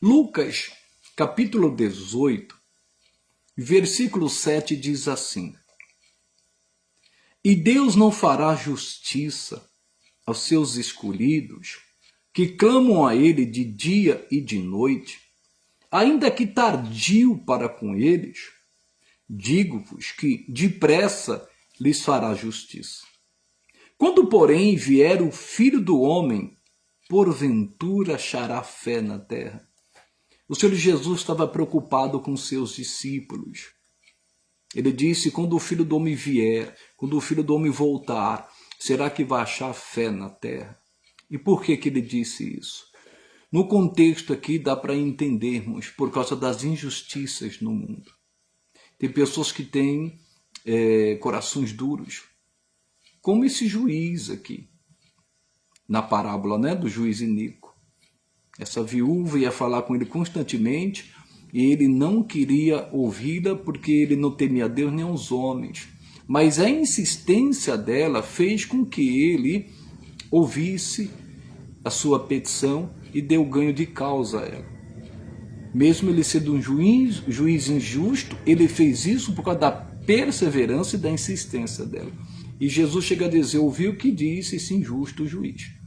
Lucas, capítulo 18, versículo 7 diz assim: E Deus não fará justiça aos seus escolhidos, que clamam a Ele de dia e de noite, ainda que tardio para com eles? Digo-vos que depressa lhes fará justiça. Quando, porém, vier o Filho do Homem, porventura achará fé na terra? O Senhor Jesus estava preocupado com seus discípulos. Ele disse: quando o Filho do Homem vier, quando o Filho do Homem voltar, será que vai achar fé na terra? E por que ele disse isso? No contexto aqui dá para entendermos, por causa das injustiças no mundo. Tem pessoas que têm corações duros, como esse juiz aqui, na parábola, do juiz iníquo. Essa viúva ia falar com ele constantemente e ele não queria ouvi-la porque ele não temia a Deus nem aos homens. Mas a insistência dela fez com que ele ouvisse a sua petição e deu ganho de causa a ela. Mesmo ele sendo um juiz injusto, ele fez isso por causa da perseverança e da insistência dela. E Jesus chega a dizer: ouvi o que disse esse injusto juiz.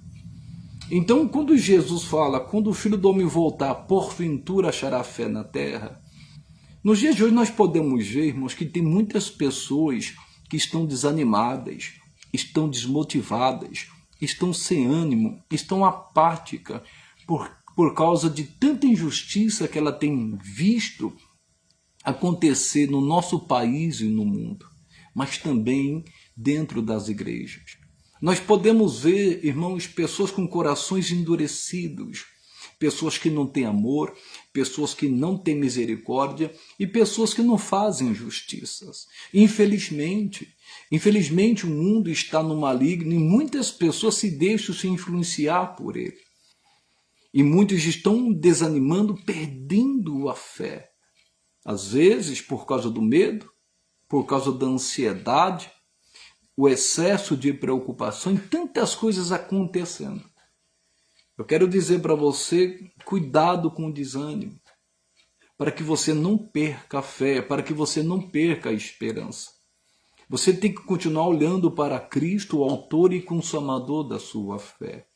Então, quando Jesus fala, quando o Filho do Homem voltar, porventura achará fé na terra, nos dias de hoje nós podemos ver, irmãos, que tem muitas pessoas que estão desanimadas, estão desmotivadas, estão sem ânimo, estão apáticas, por causa de tanta injustiça que ela tem visto acontecer no nosso país e no mundo, mas também dentro das igrejas. Nós podemos ver, irmãos, pessoas com corações endurecidos, pessoas que não têm amor, pessoas que não têm misericórdia e pessoas que não fazem justiças. Infelizmente o mundo está no maligno e muitas pessoas se deixam se influenciar por ele. E muitos estão desanimando, perdendo a fé. Às vezes por causa do medo, por causa da ansiedade, o excesso de preocupação e tantas coisas acontecendo. Eu quero dizer para você, cuidado com o desânimo, para que você não perca a fé, para que você não perca a esperança. Você tem que continuar olhando para Cristo, o autor e consumador da sua fé.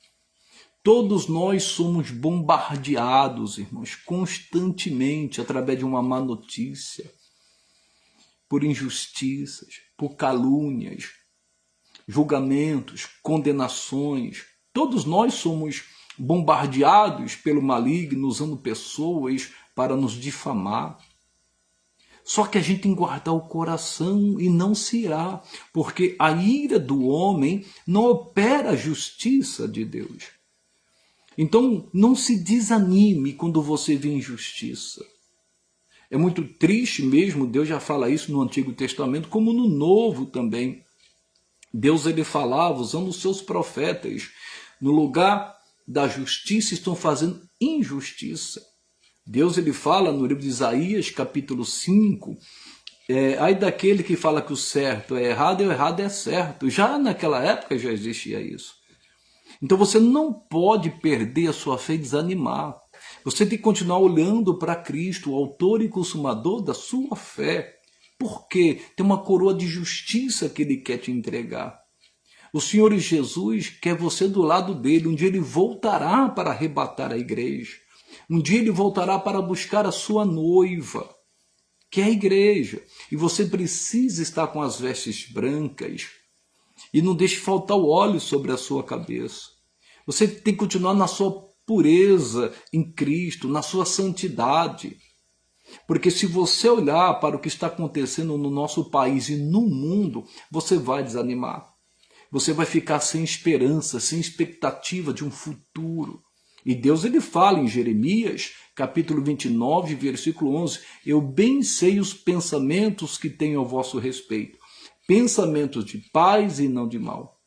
Todos nós somos bombardeados, irmãos, constantemente, através de uma má notícia, por injustiças, por calúnias, julgamentos, condenações. Todos nós somos bombardeados pelo maligno, usando pessoas para nos difamar. Só que a gente tem que guardar o coração e não se irá, porque a ira do homem não opera a justiça de Deus. Então não se desanime quando você vê injustiça. É muito triste mesmo, Deus já fala isso no Antigo Testamento, como no Novo também. Deus ele falava usando os seus profetas. No lugar da justiça estão fazendo injustiça. Deus ele fala no livro de Isaías, capítulo 5, ai daquele que fala que o certo é errado e o errado é certo. Já naquela época já existia isso. Então você não pode perder a sua fé e desanimar. Você tem que continuar olhando para Cristo, o autor e consumador da sua fé. Porque tem uma coroa de justiça que ele quer te entregar. O Senhor Jesus quer você do lado dele. Um dia ele voltará para arrebatar a igreja. Um dia ele voltará para buscar a sua noiva, que é a igreja. E você precisa estar com as vestes brancas. E não deixe faltar o óleo sobre a sua cabeça. Você tem que continuar na sua pureza em Cristo, na sua santidade. Porque se você olhar para o que está acontecendo no nosso país e no mundo, você vai desanimar. Você vai ficar sem esperança, sem expectativa de um futuro. E Deus ele fala em Jeremias, capítulo 29, versículo 11, eu bem sei os pensamentos que tenho a vosso respeito, pensamentos de paz e não de mal,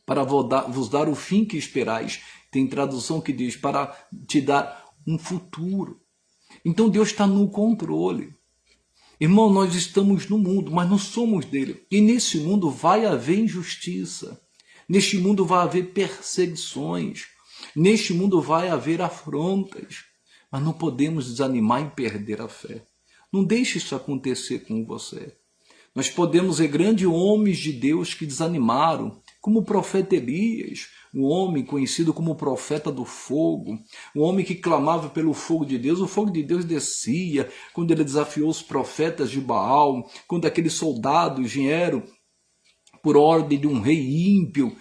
para vos dar o fim que esperais. Tem tradução que diz, para te dar um futuro. Então Deus está no controle. Irmão, nós estamos no mundo, mas não somos dele. E nesse mundo vai haver injustiça. Neste mundo vai haver perseguições. Neste mundo vai haver afrontas. Mas não podemos desanimar e perder a fé. Não deixe isso acontecer com você. Nós podemos ver grandes homens de Deus que desanimaram, como o profeta Elias, um homem conhecido como o profeta do fogo, um homem que clamava pelo fogo de Deus. O fogo de Deus descia quando ele desafiou os profetas de Baal, quando aqueles soldados vieram por ordem de um rei ímpio,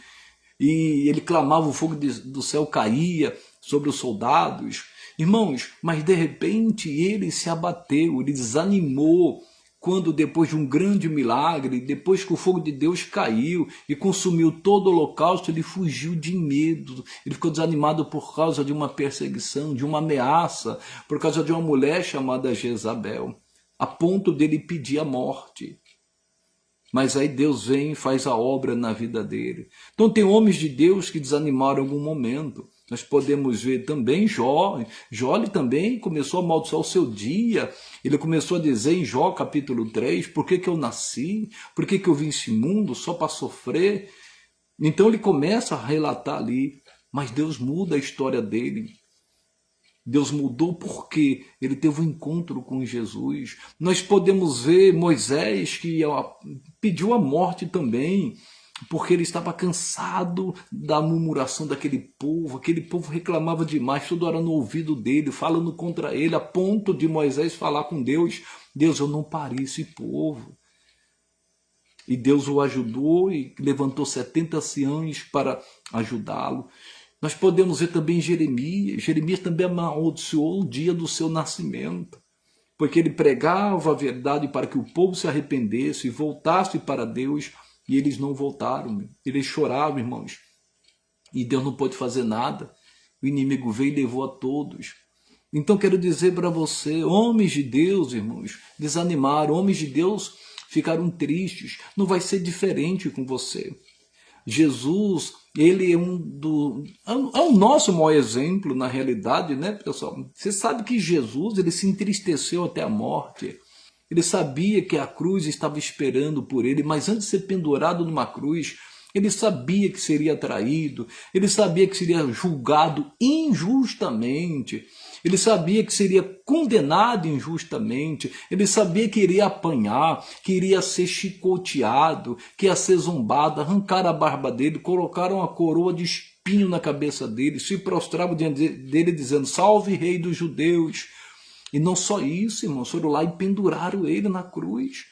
e ele clamava, o fogo do céu caía sobre os soldados. Irmãos, mas de repente ele se abateu, ele desanimou, quando depois de um grande milagre, depois que o fogo de Deus caiu e consumiu todo o holocausto, ele fugiu de medo, ele ficou desanimado por causa de uma perseguição, de uma ameaça, por causa de uma mulher chamada Jezabel, a ponto dele pedir a morte. Mas aí Deus vem e faz a obra na vida dele. Então tem homens de Deus que desanimaram em algum momento. Nós podemos ver também Jó. Jó ele também começou a amaldiçoar o seu dia. Ele começou a dizer em Jó capítulo 3, por que eu nasci? Por que eu vim esse mundo só para sofrer? Então ele começa a relatar ali, mas Deus muda a história dele. Deus mudou porque ele teve um encontro com Jesus. Nós podemos ver Moisés que pediu a morte também, porque ele estava cansado da murmuração daquele povo. Aquele povo reclamava demais, toda hora no ouvido dele, falando contra ele, a ponto de Moisés falar com Deus: Deus, eu não parei esse povo. E Deus o ajudou e levantou 70 anciãos para ajudá-lo. Nós podemos ver também Jeremias. Jeremias também amaldiçoou o dia do seu nascimento, porque ele pregava a verdade para que o povo se arrependesse e voltasse para Deus, e eles não voltaram. Eles choravam, irmãos, e Deus não pôde fazer nada. O inimigo veio e levou a todos. Então quero dizer para você, homens de Deus, irmãos, desanimaram, homens de Deus ficaram tristes. Não vai ser diferente com você. Jesus, ele é o nosso maior exemplo na realidade, né, pessoal? Você sabe que Jesus, ele se entristeceu até a morte. Ele sabia que a cruz estava esperando por ele, mas antes de ser pendurado numa cruz, ele sabia que seria traído, ele sabia que seria julgado injustamente, ele sabia que seria condenado injustamente, ele sabia que iria apanhar, que iria ser chicoteado, que ia ser zombado, arrancaram a barba dele, colocaram uma coroa de espinho na cabeça dele, se prostravam diante dele dizendo: salve rei dos judeus. E não só isso, irmãos, foram lá e penduraram ele na cruz.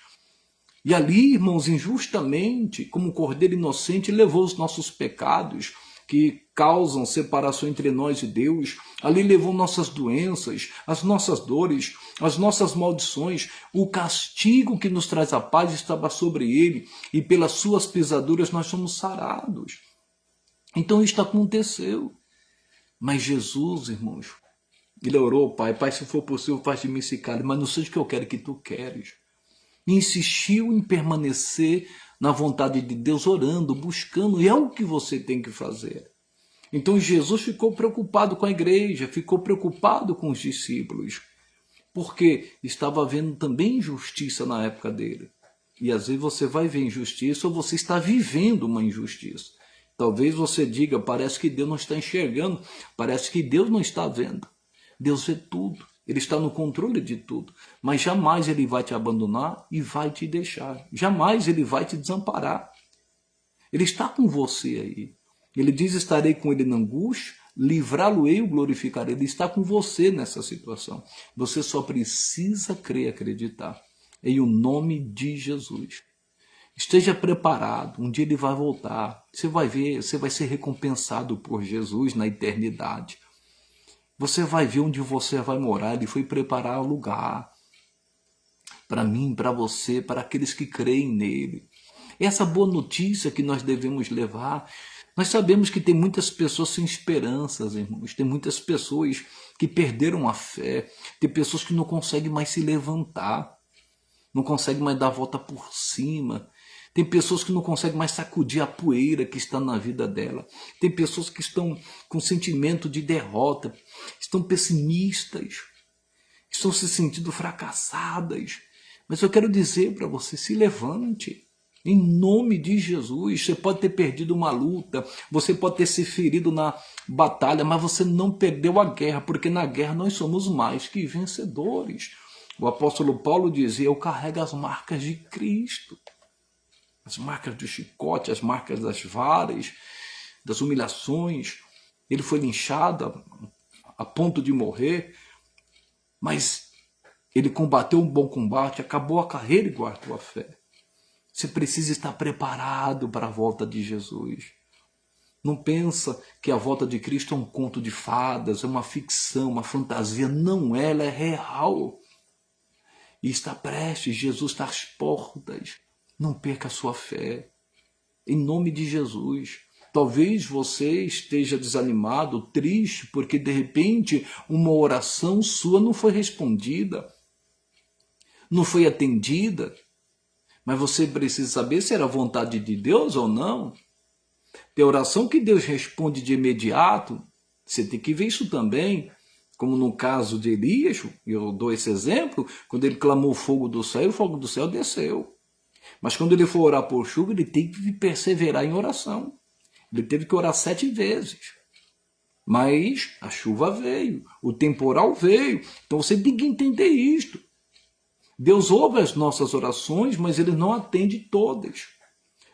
E ali, irmãos, injustamente, como um cordeiro inocente, levou os nossos pecados, que causam separação entre nós e Deus. Ali levou nossas doenças, as nossas dores, as nossas maldições. O castigo que nos traz a paz estava sobre ele, e pelas suas pisaduras nós somos sarados. Então isto aconteceu. Mas Jesus, irmãos, ele orou: Pai, se for possível, faz de mim esse cálice, mas não seja o que eu quero, que tu queres. E insistiu em permanecer na vontade de Deus, orando, buscando, e é o que você tem que fazer. Então Jesus ficou preocupado com a igreja, ficou preocupado com os discípulos, porque estava havendo também injustiça na época dele. E às vezes você vai ver injustiça ou você está vivendo uma injustiça. Talvez você diga: parece que Deus não está enxergando, parece que Deus não está vendo. Deus vê tudo. Ele está no controle de tudo, mas jamais ele vai te abandonar e vai te deixar. Jamais ele vai te desamparar. Ele está com você aí. Ele diz: estarei com ele na angústia, livrá-lo-ei e o glorificarei. Ele está com você nessa situação. Você só precisa crer e acreditar em o nome de Jesus. Esteja preparado, um dia ele vai voltar. Você vai ver, você vai ser recompensado por Jesus na eternidade. Você vai ver onde você vai morar. Ele foi preparar o lugar para mim, para você, para aqueles que creem nele. Essa boa notícia que nós devemos levar. Nós sabemos que tem muitas pessoas sem esperanças, irmãos. Tem muitas pessoas que perderam a fé. Tem pessoas que não conseguem mais se levantar. Não conseguem mais dar a volta por cima. Tem pessoas que não conseguem mais sacudir a poeira que está na vida dela. Tem pessoas que estão com sentimento de derrota, estão pessimistas, estão se sentindo fracassadas. Mas eu quero dizer para você: se levante. Em nome de Jesus. Você pode ter perdido uma luta, você pode ter se ferido na batalha, mas você não perdeu a guerra, porque na guerra nós somos mais que vencedores. O apóstolo Paulo dizia: eu carrego as marcas de Cristo, as marcas do chicote, as marcas das varas, das humilhações. Ele foi linchado a ponto de morrer, mas ele combateu um bom combate, acabou a carreira e guardou a fé. Você precisa estar preparado para a volta de Jesus. Não pensa que a volta de Cristo é um conto de fadas, é uma ficção, uma fantasia. Não é, ela é real. E está prestes, Jesus está às portas. Não perca a sua fé. Em nome de Jesus. Talvez você esteja desanimado, triste, porque de repente uma oração sua não foi respondida, não foi atendida. Mas você precisa saber se era a vontade de Deus ou não. Tem oração que Deus responde de imediato. Você tem que ver isso também. Como no caso de Elias, eu dou esse exemplo, quando ele clamou o fogo do céu desceu. Mas quando ele for orar por chuva, ele tem que perseverar em oração. Ele teve que orar 7 vezes. Mas a chuva veio, o temporal veio. Então você tem que entender isto. Deus ouve as nossas orações, mas Ele não atende todas.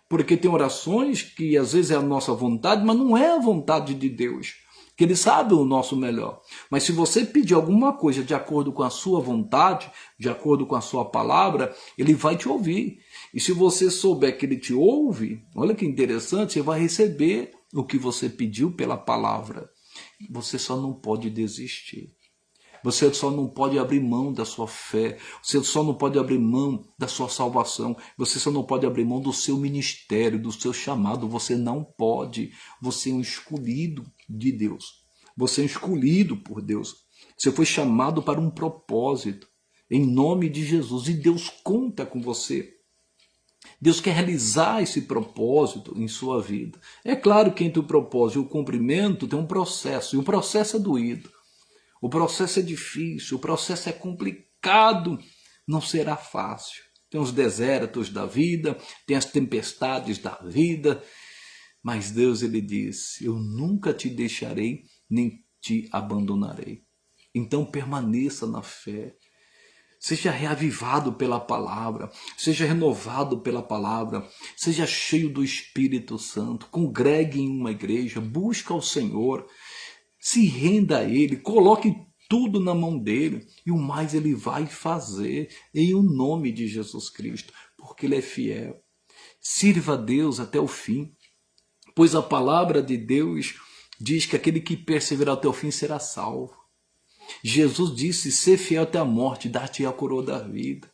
Porque tem orações que às vezes é a nossa vontade, mas não é a vontade de Deus. Que Ele sabe o nosso melhor. Mas se você pedir alguma coisa de acordo com a sua vontade, de acordo com a sua palavra, Ele vai te ouvir. E se você souber que Ele te ouve, olha que interessante, você vai receber o que você pediu pela palavra. Você só não pode desistir. Você só não pode abrir mão da sua fé. Você só não pode abrir mão da sua salvação. Você só não pode abrir mão do seu ministério, do seu chamado. Você não pode. Você é um escolhido de Deus. Você é um escolhido por Deus. Você foi chamado para um propósito. Em nome de Jesus. E Deus conta com você. Deus quer realizar esse propósito em sua vida. É claro que entre o propósito e o cumprimento tem um processo. E o processo é doído. O processo é difícil, o processo é complicado, não será fácil. Tem os desertos da vida, tem as tempestades da vida, mas Deus, Ele disse: eu nunca te deixarei, nem te abandonarei. Então permaneça na fé, seja reavivado pela palavra, seja renovado pela palavra, seja cheio do Espírito Santo, congregue em uma igreja, busca o Senhor, se renda a Ele, coloque tudo na mão dEle e o mais Ele vai fazer em o nome de Jesus Cristo, porque Ele é fiel. Sirva a Deus até o fim, pois a palavra de Deus diz que aquele que perseverar até o fim será salvo. Jesus disse: ser fiel até a morte, dar-te a coroa da vida.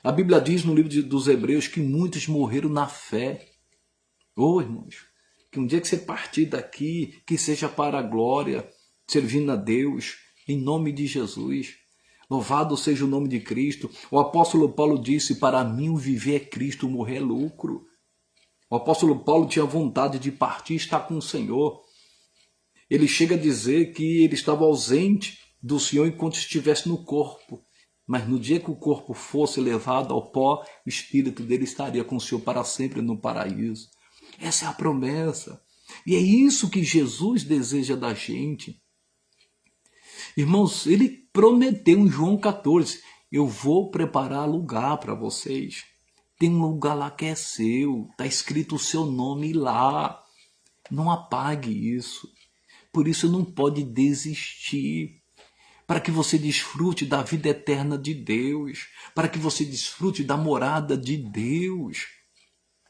A Bíblia diz no livro dos Hebreus que muitos morreram na fé. Irmãos, que um dia que você partir daqui, que seja para a glória, servindo a Deus, em nome de Jesus. Louvado seja o nome de Cristo. O apóstolo Paulo disse: para mim o viver é Cristo, o morrer é lucro. O apóstolo Paulo tinha vontade de partir e estar com o Senhor. Ele chega a dizer que ele estava ausente do Senhor enquanto estivesse no corpo. Mas no dia que o corpo fosse levado ao pó, o espírito dele estaria com o Senhor para sempre no paraíso. Essa é a promessa. E é isso que Jesus deseja da gente. Irmãos, Ele prometeu em João 14, eu vou preparar lugar para vocês. Tem um lugar lá que é seu, está escrito o seu nome lá. Não apague isso. Por isso não pode desistir. Para que você desfrute da vida eterna de Deus. Para que você desfrute da morada de Deus.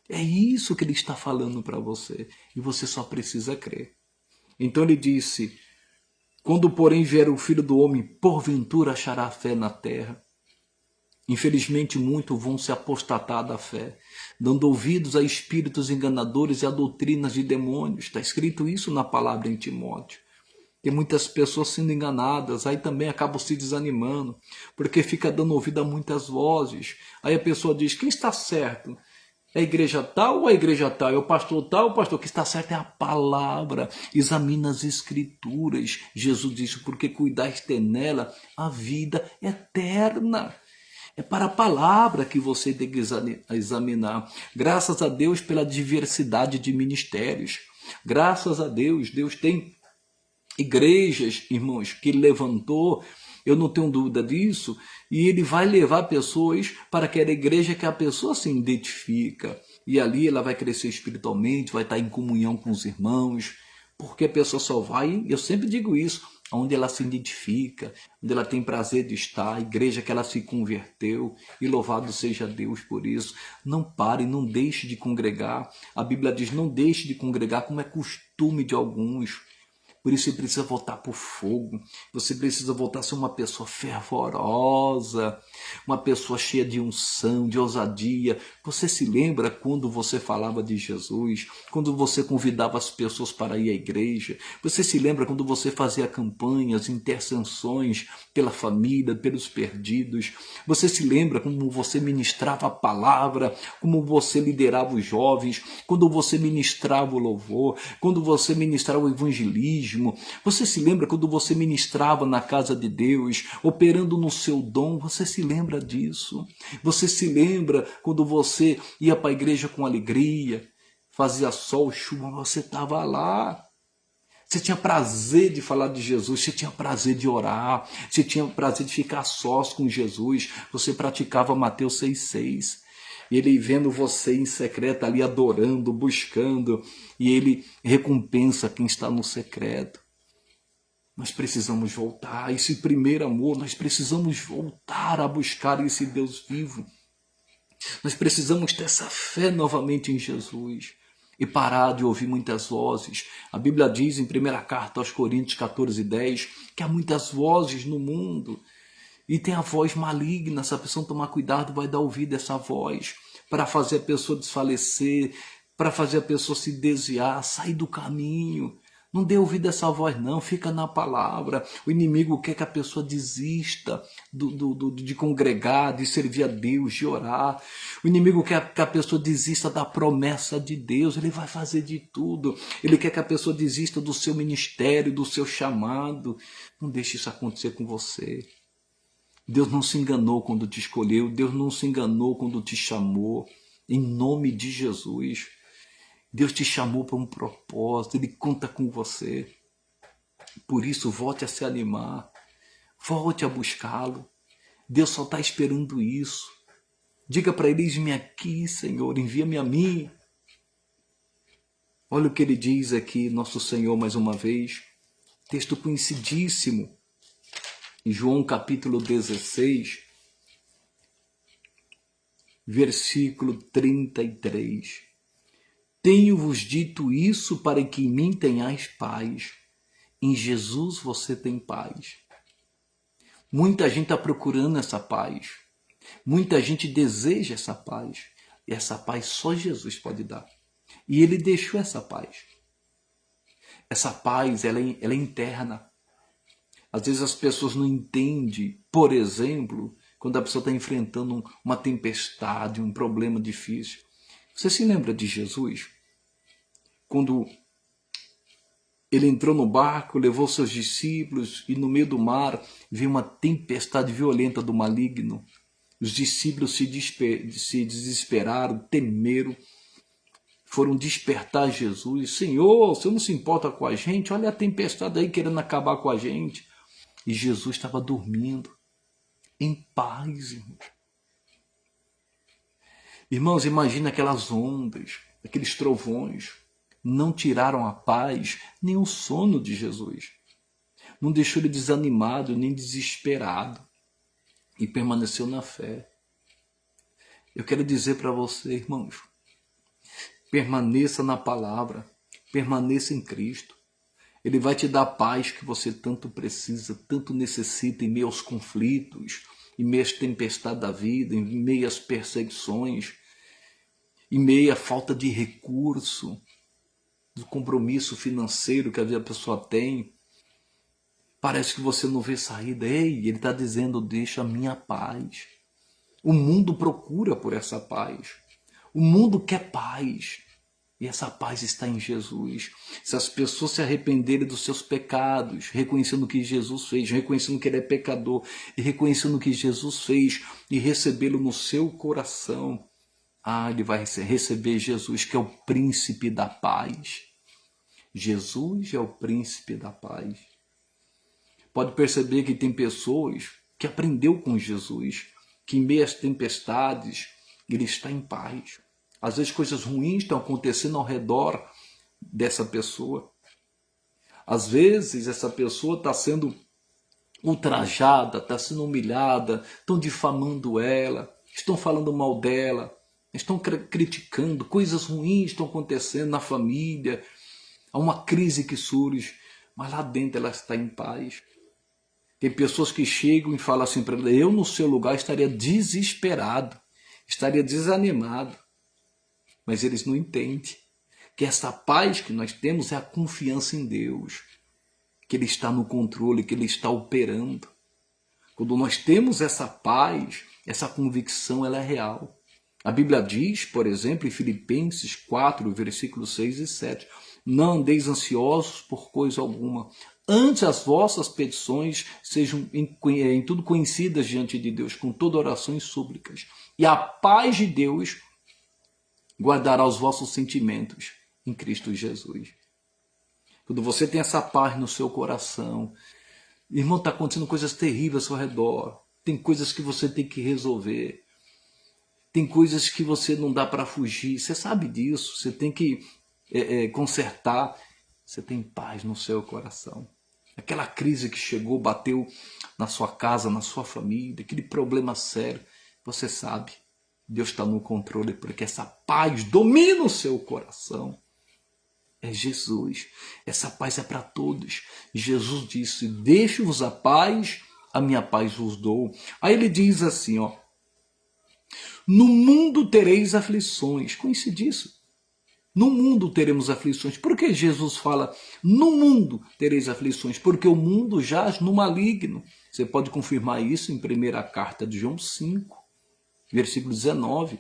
É isso que Ele está falando para você. E você só precisa crer. Então Ele disse: quando porém vier o Filho do Homem, porventura achará fé na terra. Infelizmente muitos vão se apostatar da fé, dando ouvidos a espíritos enganadores e a doutrinas de demônios. Está escrito isso na palavra em Timóteo. Tem muitas pessoas sendo enganadas, aí também acabam se desanimando, porque fica dando ouvido a muitas vozes. Aí a pessoa diz: quem está certo? É a igreja tal ou a igreja tal? É o pastor tal ou o pastor? O que está certo é a palavra. Examina as escrituras. Jesus disse: porque cuidaste nela a vida eterna. É para a palavra que você tem que examinar. Graças a Deus pela diversidade de ministérios. Graças a Deus, Deus tem igrejas, irmãos, que ele levantou, eu não tenho dúvida disso, e ele vai levar pessoas para aquela igreja que a pessoa se identifica. E ali ela vai crescer espiritualmente, vai estar em comunhão com os irmãos, porque a pessoa só vai, eu sempre digo isso, onde ela se identifica, onde ela tem prazer de estar, a igreja que ela se converteu, e louvado seja Deus por isso. Não pare, não deixe de congregar. A Bíblia diz, não deixe de congregar como é costume de alguns. Por isso você precisa voltar para o fogo, você precisa voltar a ser uma pessoa fervorosa, uma pessoa cheia de unção, de ousadia. Você se lembra quando você falava de Jesus, quando você convidava as pessoas para ir à igreja? Você se lembra quando você fazia campanhas, intercessões pela família, pelos perdidos? Você se lembra como você ministrava a palavra, como você liderava os jovens, quando você ministrava o louvor, quando você ministrava o evangelismo? Você se lembra quando você ministrava na casa de Deus, operando no seu dom? Você se lembra disso? Você se lembra quando você ia para a igreja com alegria, fazia sol, chuva, você estava lá. Você tinha prazer de falar de Jesus, você tinha prazer de orar, você tinha prazer de ficar sós com Jesus, você praticava Mateus 6,6. E ele vendo você em secreto ali adorando, buscando, e ele recompensa quem está no secreto. Nós precisamos voltar a esse primeiro amor, nós precisamos voltar a buscar esse Deus vivo. Nós precisamos ter essa fé novamente em Jesus e parar de ouvir muitas vozes. A Bíblia diz em 1ª carta aos Coríntios 14:10 que há muitas vozes no mundo. E tem a voz maligna, se a pessoa não tomar cuidado, vai dar ouvido a essa voz, para fazer a pessoa desfalecer, para fazer a pessoa se desviar, sair do caminho. Não dê ouvido a essa voz não, fica na palavra. O inimigo quer que a pessoa desista de congregar, de servir a Deus, de orar. O inimigo quer que a pessoa desista da promessa de Deus, ele vai fazer de tudo. Ele quer que a pessoa desista do seu ministério, do seu chamado. Não deixe isso acontecer com você. Deus não se enganou quando te escolheu, Deus não se enganou quando te chamou, em nome de Jesus. Deus te chamou para um propósito, Ele conta com você. Por isso, volte a se animar, volte a buscá-lo. Deus só está esperando isso. Diga para Ele, eis-me aqui, Senhor, envia-me a mim. Olha o que Ele diz aqui, nosso Senhor, mais uma vez. Texto conhecidíssimo. Em João capítulo 16, versículo 33. Tenho-vos dito isso para que em mim tenhais paz. Em Jesus você tem paz. Muita gente está procurando essa paz. Muita gente deseja essa paz. E essa paz só Jesus pode dar. E Ele deixou essa paz. Essa paz, ela é interna. Às vezes as pessoas não entendem, por exemplo, quando a pessoa está enfrentando uma tempestade, um problema difícil. Você se lembra de Jesus? Quando ele entrou no barco, levou seus discípulos e no meio do mar veio uma tempestade violenta do maligno. Os discípulos se desesperaram, temeram, foram despertar Jesus. Senhor, o Senhor não se importa com a gente? Olha a tempestade aí querendo acabar com a gente. E Jesus estava dormindo, em paz, irmãos. Irmãos, imagina aquelas ondas, aqueles trovões. Não tiraram a paz, nem o sono de Jesus. Não deixou ele desanimado, nem desesperado. E permaneceu na fé. Eu quero dizer para você, irmãos, permaneça na palavra, permaneça em Cristo. Ele vai te dar a paz que você tanto precisa, tanto necessita em meio aos conflitos, em meio às tempestades da vida, em meio às perseguições, em meio à falta de recurso, do compromisso financeiro que a pessoa tem. Parece que você não vê saída. Ei, ele está dizendo, deixa a minha paz. O mundo procura por essa paz. O mundo quer paz. E essa paz está em Jesus. Se as pessoas se arrependerem dos seus pecados, reconhecendo o que Jesus fez, reconhecendo que ele é pecador, e reconhecendo o que Jesus fez, e recebê-lo no seu coração, ele vai receber Jesus, que é o príncipe da paz. Jesus é o príncipe da paz. Pode perceber que tem pessoas que aprendeu com Jesus, que em meio às tempestades, ele está em paz. Às vezes coisas ruins estão acontecendo ao redor dessa pessoa. Às vezes essa pessoa está sendo ultrajada, está sendo humilhada, estão difamando ela, estão falando mal dela, estão criticando, coisas ruins estão acontecendo na família, há uma crise que surge, mas lá dentro ela está em paz. Tem pessoas que chegam e falam assim para ela: eu no seu lugar estaria desesperado, estaria desanimado. Mas eles não entendem que essa paz que nós temos é a confiança em Deus, que Ele está no controle, que Ele está operando. Quando nós temos essa paz, essa convicção, ela é real. A Bíblia diz, por exemplo, em Filipenses 4, versículos 6 e 7, não andeis ansiosos por coisa alguma, antes as vossas petições sejam em tudo conhecidas diante de Deus, com toda oração e súplicas. E a paz de Deus guardará os vossos sentimentos em Cristo Jesus. Quando você tem essa paz no seu coração, irmão, está acontecendo coisas terríveis ao seu redor, tem coisas que você tem que resolver, tem coisas que você não dá para fugir, você sabe disso, você tem que consertar, você tem paz no seu coração. Aquela crise que chegou, bateu na sua casa, na sua família, aquele problema sério, você sabe, Deus está no controle, porque essa paz domina o seu coração. É Jesus. Essa paz é para todos. Jesus disse: deixo-vos a paz, a minha paz vos dou. Aí ele diz assim, no mundo tereis aflições. Conhece disso? No mundo teremos aflições. Por que Jesus fala, no mundo tereis aflições? Porque o mundo jaz no maligno. Você pode confirmar isso em 1ª carta de João 5. Versículo 19.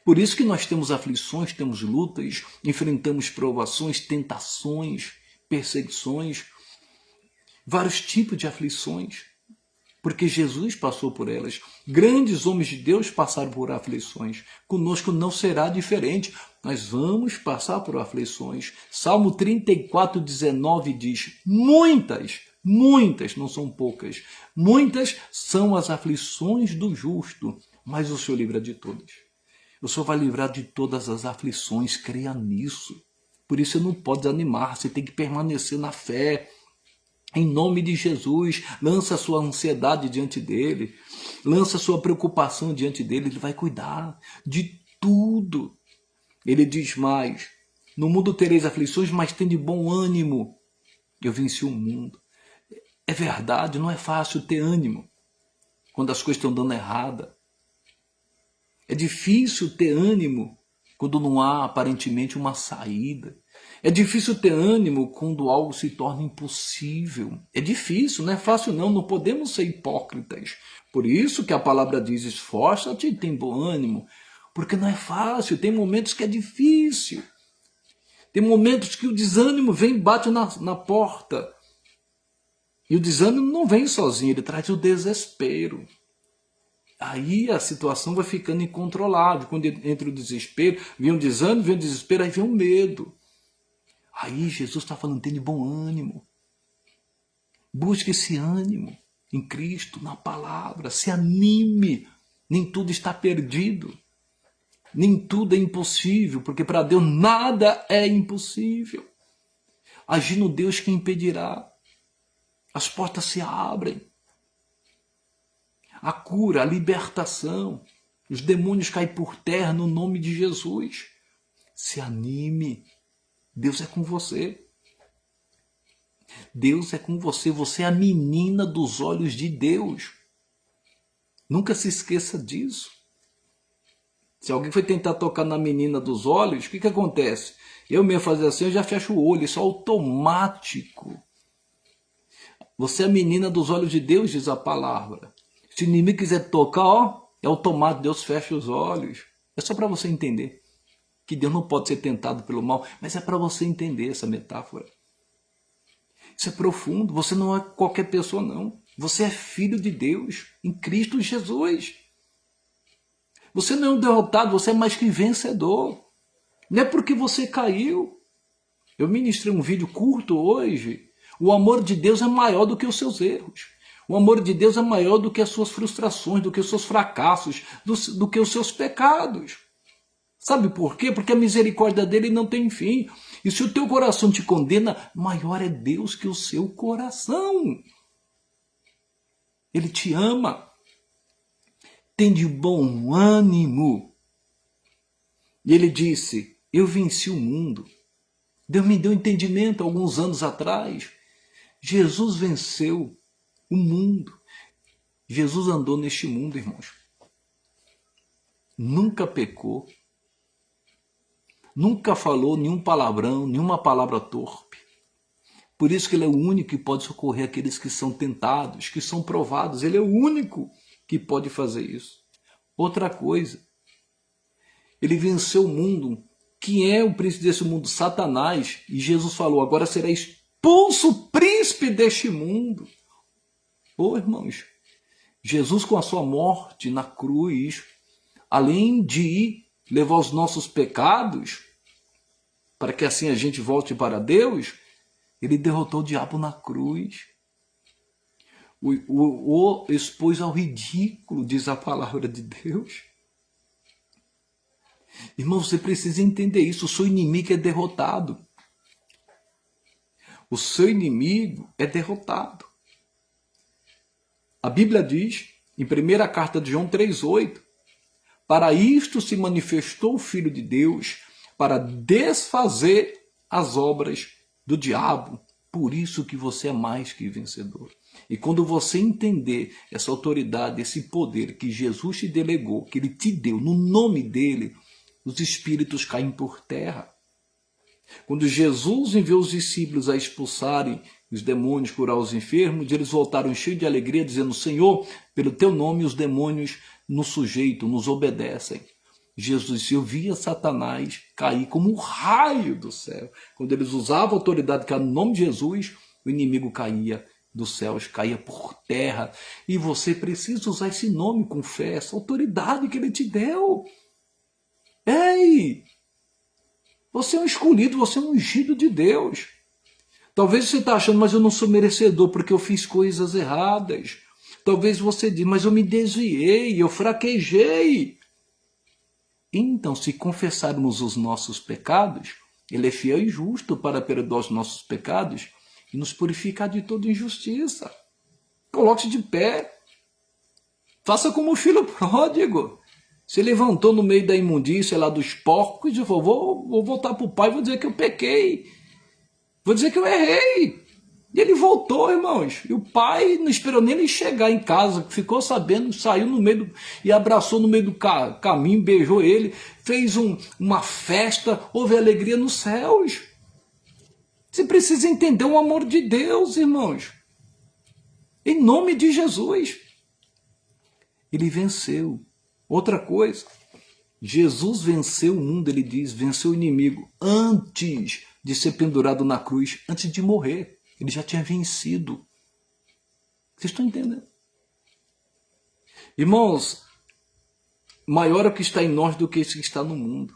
Por isso que nós temos aflições, temos lutas, enfrentamos provações, tentações, perseguições, vários tipos de aflições, porque Jesus passou por elas. Grandes homens de Deus passaram por aflições. Conosco não será diferente. Nós vamos passar por aflições. Salmo 34, 19 diz, muitas, não são poucas, muitas são as aflições do justo, mas o Senhor livra de todas. O Senhor vai livrar de todas as aflições, creia nisso. Por isso você não pode desanimar, você tem que permanecer na fé. Em nome de Jesus, lança a sua ansiedade diante dele, lança a sua preocupação diante dele, ele vai cuidar de tudo. Ele diz mais, no mundo tereis aflições, mas tende bom ânimo. Eu venci o mundo. É verdade, não é fácil ter ânimo quando as coisas estão dando errada. É difícil ter ânimo quando não há aparentemente uma saída. É difícil ter ânimo quando algo se torna impossível. É difícil, não é fácil não podemos ser hipócritas. Por isso que a palavra diz, esforça-te e tem bom ânimo. Porque não é fácil, tem momentos que é difícil. Tem momentos que o desânimo vem e bate na porta. E o desânimo não vem sozinho, ele traz o desespero. Aí a situação vai ficando incontrolável. Quando entra o desespero, vem o desânimo, vem o desespero, aí vem o medo. Aí Jesus está falando, tenha bom ânimo. Busque esse ânimo em Cristo, na palavra. Se anime. Nem tudo está perdido. Nem tudo é impossível, porque para Deus nada é impossível. Agindo Deus, quem impedirá? As portas se abrem. A cura, a libertação, os demônios caem por terra no nome de Jesus. Se anime, Deus é com você. Deus é com você, você é a menina dos olhos de Deus. Nunca se esqueça disso. Se alguém foi tentar tocar na menina dos olhos, o que acontece? Eu mesmo fazer assim, eu já fecho o olho, isso é automático. Você é a menina dos olhos de Deus, diz a palavra. Se o inimigo quiser tocar, é automático, Deus fecha os olhos. É só para você entender. que Deus não pode ser tentado pelo mal, mas é para você entender essa metáfora. Isso é profundo, você não é qualquer pessoa não. Você é filho de Deus em Cristo Jesus. Você não é um derrotado, você é mais que vencedor. Não é porque você caiu. Eu ministrei um vídeo curto hoje. O amor de Deus é maior do que os seus erros. O amor de Deus é maior do que as suas frustrações, do que os seus fracassos, do que os seus pecados. Sabe por quê? Porque a misericórdia dele não tem fim. E se o teu coração te condena, maior é Deus que o seu coração. Ele te ama. Tem de bom ânimo. E ele disse, eu venci o mundo. Deus me deu entendimento alguns anos atrás. Jesus venceu o mundo. Jesus andou neste mundo, irmãos. Nunca pecou. Nunca falou nenhum palavrão, nenhuma palavra torpe. Por isso que ele é o único que pode socorrer aqueles que são tentados, que são provados. Ele é o único que pode fazer isso. Outra coisa, ele venceu o mundo. Quem é o príncipe desse mundo? Satanás. E Jesus falou, agora será expulso o príncipe deste mundo. Ô irmãos, Jesus com a sua morte na cruz, além de levar os nossos pecados, para que assim a gente volte para Deus, ele derrotou o diabo na cruz. O expôs ao ridículo, diz a palavra de Deus. Irmão, você precisa entender isso. O seu inimigo é derrotado. O seu inimigo é derrotado. A Bíblia diz, em 1ª carta de João 3,8, para isto se manifestou o Filho de Deus, para desfazer as obras do diabo. Por isso que você é mais que vencedor. E quando você entender essa autoridade, esse poder que Jesus te delegou, que ele te deu, no nome dele, os espíritos caem por terra. Quando Jesus enviou os discípulos a expulsarem os demônios, curar os enfermos, eles voltaram cheios de alegria, dizendo, Senhor, pelo teu nome os demônios nos sujeitam, nos obedecem. Jesus disse, eu via Satanás cair como um raio do céu. Quando eles usavam a autoridade que era no nome de Jesus, o inimigo caía dos céus, caía por terra. E você precisa usar esse nome com fé, essa autoridade que ele te deu. Ei! Você é um escolhido, você é um ungido de Deus. Talvez você está achando, mas eu não sou merecedor porque eu fiz coisas erradas. Talvez você diga, mas eu me desviei, eu fraquejei. Então, se confessarmos os nossos pecados, ele é fiel e justo para perdoar os nossos pecados e nos purificar de toda injustiça. Coloque-se de pé. Faça como o filho pródigo. Se levantou no meio da imundícia lá dos porcos e falou, vou voltar para o pai e vou dizer que eu pequei. Vou dizer que eu errei. E ele voltou, irmãos. E o pai não esperou nem ele chegar em casa. Ficou sabendo, saiu no meio e abraçou no meio do caminho, beijou ele. Fez uma festa, houve alegria nos céus. Você precisa entender o amor de Deus, irmãos. Em nome de Jesus. Ele venceu. Outra coisa. Jesus venceu o mundo, ele diz, venceu o inimigo antes de ser pendurado na cruz, antes de morrer. Ele já tinha vencido. Vocês estão entendendo? Irmãos, maior é o que está em nós do que esse que está no mundo.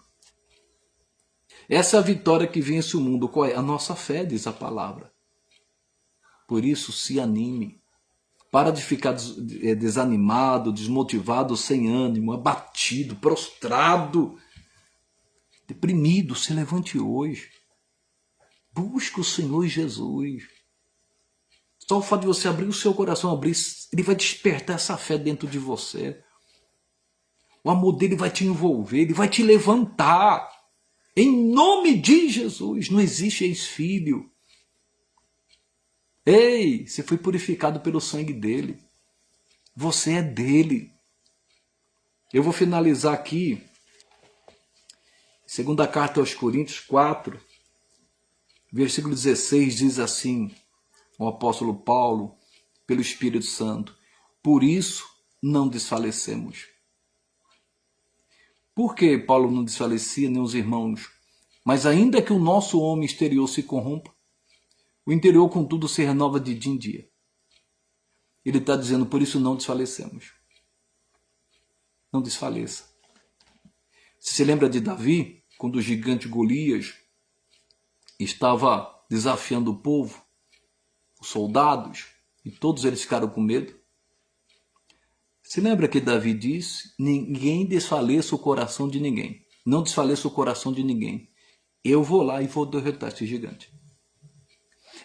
Essa é a vitória que vence o mundo. Qual é? A nossa fé, diz a palavra. Por isso, se anime. Para de ficar desanimado, desmotivado, sem ânimo, abatido, prostrado, deprimido. Se levante hoje. Busque o Senhor Jesus. Só o fato de você abrir o seu coração, ele vai despertar essa fé dentro de você. O amor dele vai te envolver, ele vai te levantar. Em nome de Jesus, não existe ex-filho. Ei, você foi purificado pelo sangue dele. Você é dele. Eu vou finalizar aqui. Segunda carta aos Coríntios 4, versículo 16, diz assim, o apóstolo Paulo, pelo Espírito Santo, por isso não desfalecemos. Por que Paulo não desfalecia, nem os irmãos? Mas ainda que o nosso homem exterior se corrompa, o interior, contudo, se renova de dia em dia. Ele está dizendo, por isso não desfalecemos. Não desfaleça. Você se lembra de Davi, quando o gigante Golias estava desafiando o povo, os soldados, e todos eles ficaram com medo? Se lembra que Davi disse, ninguém desfaleça o coração de ninguém. Não desfaleça o coração de ninguém. Eu vou lá e vou derrotar esse gigante.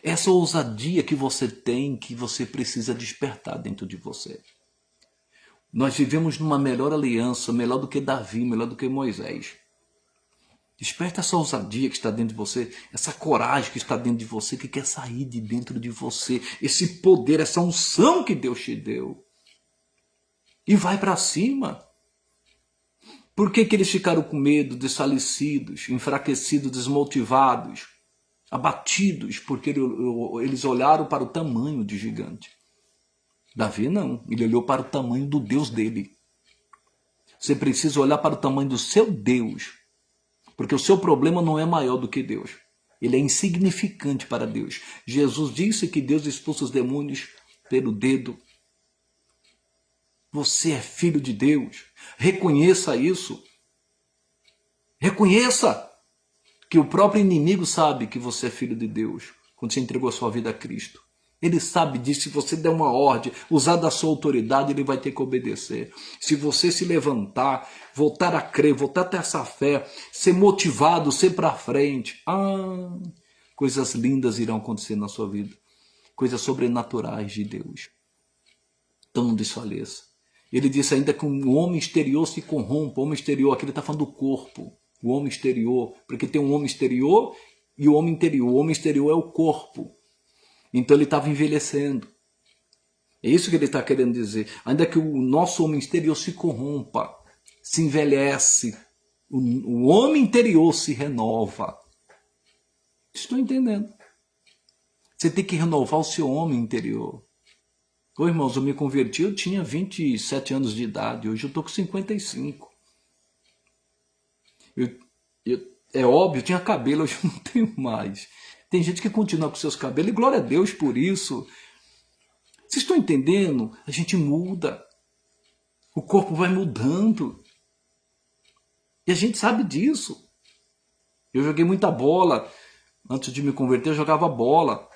Essa ousadia que você tem, que você precisa despertar dentro de você. Nós vivemos numa melhor aliança, melhor do que Davi, melhor do que Moisés. Desperta essa ousadia que está dentro de você, essa coragem que está dentro de você, que quer sair de dentro de você, esse poder, essa unção que Deus te deu. E vai para cima. Por que eles ficaram com medo, desfalecidos, enfraquecidos, desmotivados, abatidos? Porque eles olharam para o tamanho do gigante. Davi não, ele olhou para o tamanho do Deus dele. Você precisa olhar para o tamanho do seu Deus, porque o seu problema não é maior do que Deus. Ele é insignificante para Deus. Jesus disse que Deus expulsa os demônios pelo dedo. Você é filho de Deus. Reconheça isso. Reconheça que o próprio inimigo sabe que você é filho de Deus quando você entregou a sua vida a Cristo. Ele sabe disso. Se você der uma ordem, usar da sua autoridade, ele vai ter que obedecer. Se você se levantar, voltar a crer, voltar a ter essa fé, ser motivado, ser para frente, coisas lindas irão acontecer na sua vida. Coisas sobrenaturais de Deus. Então não desfaleça. Ele disse ainda que o homem exterior se corrompa. O homem exterior, aqui ele está falando do corpo. O homem exterior, porque tem um homem exterior e o homem interior. O homem exterior é o corpo. Então ele estava envelhecendo. É isso que ele está querendo dizer. Ainda que o nosso homem exterior se corrompa, se envelhece, o homem interior se renova. Estou entendendo. Você tem que renovar o seu homem interior. Ô irmãos, eu me converti, eu tinha 27 anos de idade, hoje eu estou com 55. É óbvio, eu tinha cabelo, hoje eu não tenho mais. Tem gente que continua com seus cabelos, e glória a Deus por isso. Vocês estão entendendo? A gente muda. O corpo vai mudando. E a gente sabe disso. Eu joguei muita bola. Antes de me converter, eu jogava bola.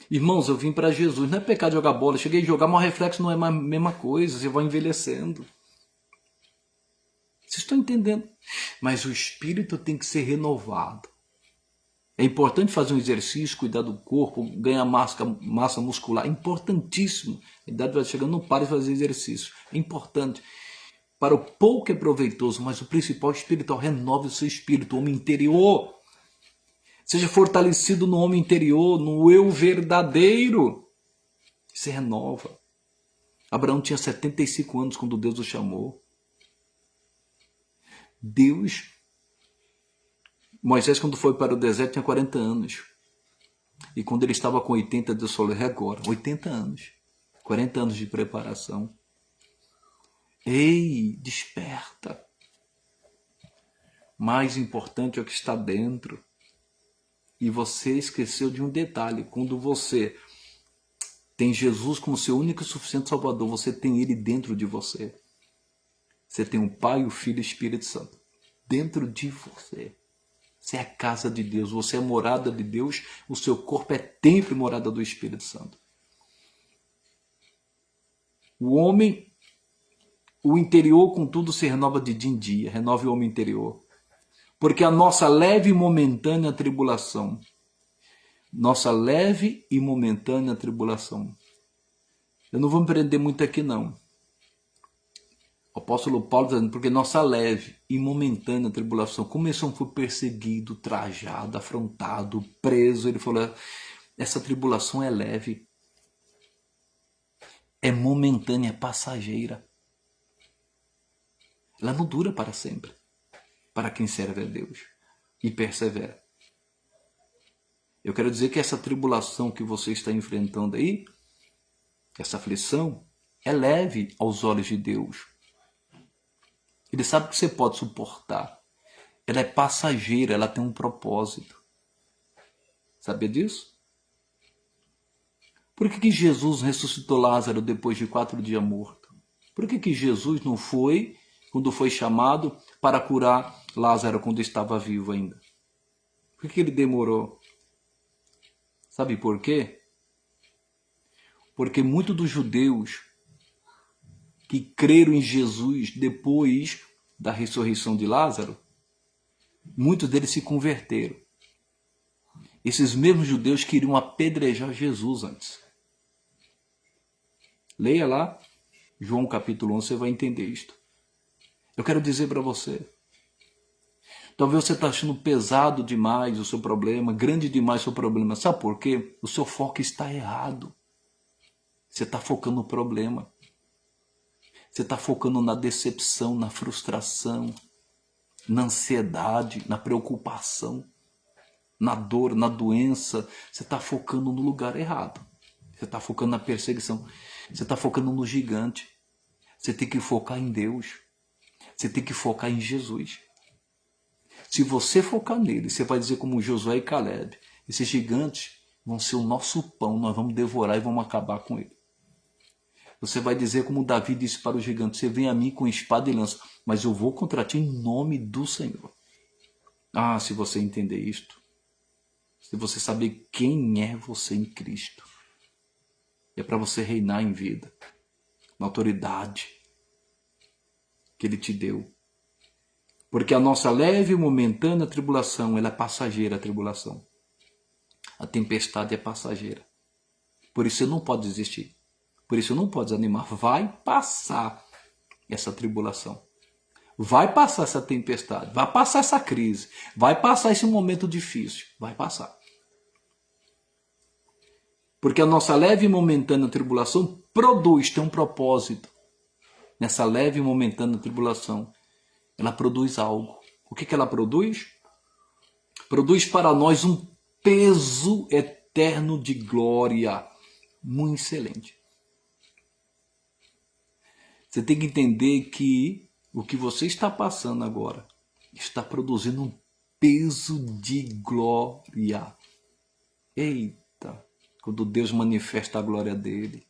Irmãos, eu vim para Jesus. Não é pecado jogar bola. Eu cheguei a jogar, mas o reflexo não é a mesma coisa. Você vai envelhecendo. Vocês estão entendendo? Mas o espírito tem que ser renovado. É importante fazer um exercício, cuidar do corpo, ganhar massa muscular. É importantíssimo. A idade vai chegando, não pare de fazer exercício. É importante. Para o pouco é proveitoso, mas o principal espiritual, renove o seu espírito, o homem interior. Seja fortalecido no homem interior, no eu verdadeiro. Se renova. Abraão tinha 75 anos quando Deus o chamou. Moisés, quando foi para o deserto, tinha 40 anos. E quando ele estava com 80, Deus falou, é agora. 80 anos. 40 anos de preparação. Ei, desperta. Mais importante é o que está dentro. E você esqueceu de um detalhe. Quando você tem Jesus como seu único e suficiente Salvador, você tem Ele dentro de você. Você tem o Pai, o Filho e o Espírito Santo dentro de você. Você é a casa de Deus, você é a morada de Deus, o seu corpo é templo e morada do Espírito Santo. O homem, o interior, contudo, se renova de dia em dia, renove o homem interior. Porque a nossa leve e momentânea tribulação, eu não vou me prender muito aqui não. O apóstolo Paulo está dizendo, porque nossa leve e momentânea tribulação, como esse homem foi perseguido, trajado, afrontado, preso, ele falou, essa tribulação é leve, é momentânea, é passageira. Ela não dura para sempre, para quem serve a Deus e persevera. Eu quero dizer que essa tribulação que você está enfrentando aí, essa aflição, é leve aos olhos de Deus. Ele sabe que você pode suportar. Ela é passageira, ela tem um propósito. Sabia disso? Por que Jesus ressuscitou Lázaro depois de 4 dias morto? Por que Jesus não foi, quando foi chamado, para curar Lázaro quando estava vivo ainda? Por que ele demorou? Sabe por quê? Porque muitos dos judeus que creram em Jesus depois da ressurreição de Lázaro, muitos deles se converteram. Esses mesmos judeus queriam apedrejar Jesus antes. Leia lá, João capítulo 11, você vai entender isto. Eu quero dizer para você, talvez você está achando pesado demais o seu problema, grande demais o seu problema. Sabe por quê? O seu foco está errado. Você está focando no problema. Você está focando na decepção, na frustração, na ansiedade, na preocupação, na dor, na doença. Você está focando no lugar errado. Você está focando na perseguição. Você está focando no gigante. Você tem que focar em Deus. Você tem que focar em Jesus. Se você focar nele, você vai dizer como Josué e Caleb: esses gigantes vão ser o nosso pão, nós vamos devorar e vamos acabar com ele. Você vai dizer como Davi disse para o gigante: você vem a mim com espada e lança, mas eu vou contra ti em nome do Senhor. Ah, se você entender isto, se você saber quem é você em Cristo, é para você reinar em vida, na autoridade que Ele te deu. Porque a nossa leve e momentânea tribulação, ela é passageira, a tribulação. A tempestade é passageira. Por isso você não pode desistir. Por isso não pode desanimar. Vai passar essa tribulação. Vai passar essa tempestade. Vai passar essa crise. Vai passar esse momento difícil. Vai passar. Porque a nossa leve e momentânea tribulação tem um propósito. Nessa leve e momentânea tribulação, ela produz algo. O que ela produz? Produz para nós um peso eterno de glória. Muito excelente. Você tem que entender que o que você está passando agora está produzindo um peso de glória. Eita, quando Deus manifesta a glória dele.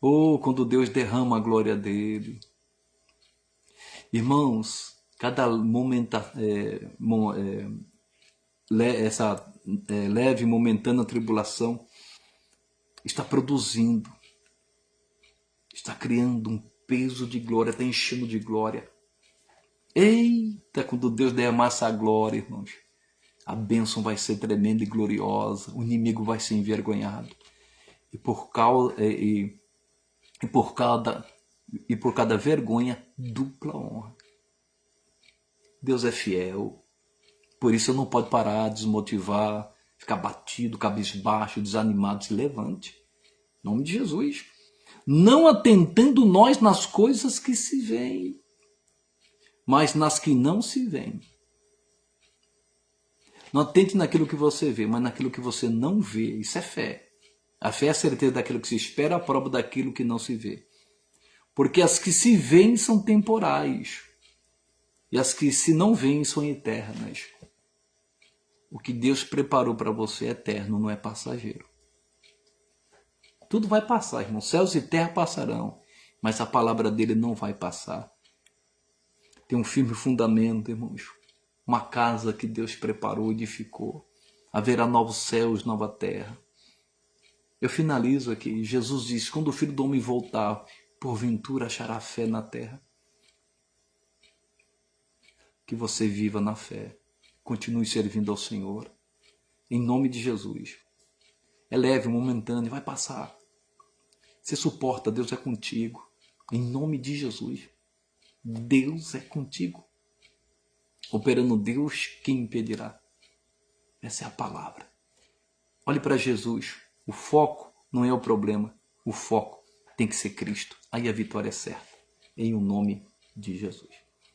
Ou quando Deus derrama a glória dele. Irmãos, cada momento, essa leve e momentânea tribulação está produzindo, está criando um peso de glória, está enchendo de glória. Eita, quando Deus derramar essa glória, irmãos, a bênção vai ser tremenda e gloriosa, o inimigo vai ser envergonhado. E por cada vergonha, dupla honra. Deus é fiel. Por isso não pode parar, desmotivar, ficar batido, cabisbaixo, desanimado. Se levante. Em nome de Jesus. Não atentando nós nas coisas que se veem, mas nas que não se veem. Não atente naquilo que você vê, mas naquilo que você não vê. Isso é fé. A fé é a certeza daquilo que se espera, a prova daquilo que não se vê. Porque as que se veem são temporais. E as que se não veem são eternas. O que Deus preparou para você é eterno, não é passageiro. Tudo vai passar, irmão. Céus e terra passarão. Mas a palavra dele não vai passar. Tem um firme fundamento, irmãos. Uma casa que Deus preparou, edificou. Haverá novos céus, nova terra. Eu finalizo aqui. Jesus diz: quando o Filho do Homem voltar, porventura achará fé na terra. Que você viva na fé. Continue servindo ao Senhor. Em nome de Jesus. É leve, momentâneo, vai passar. Você suporta, Deus é contigo. Em nome de Jesus. Deus é contigo. Operando Deus, quem impedirá? Essa é a palavra. Olhe para Jesus. O foco não é o problema. O foco tem que ser Cristo. Aí a vitória é certa. Em o nome de Jesus.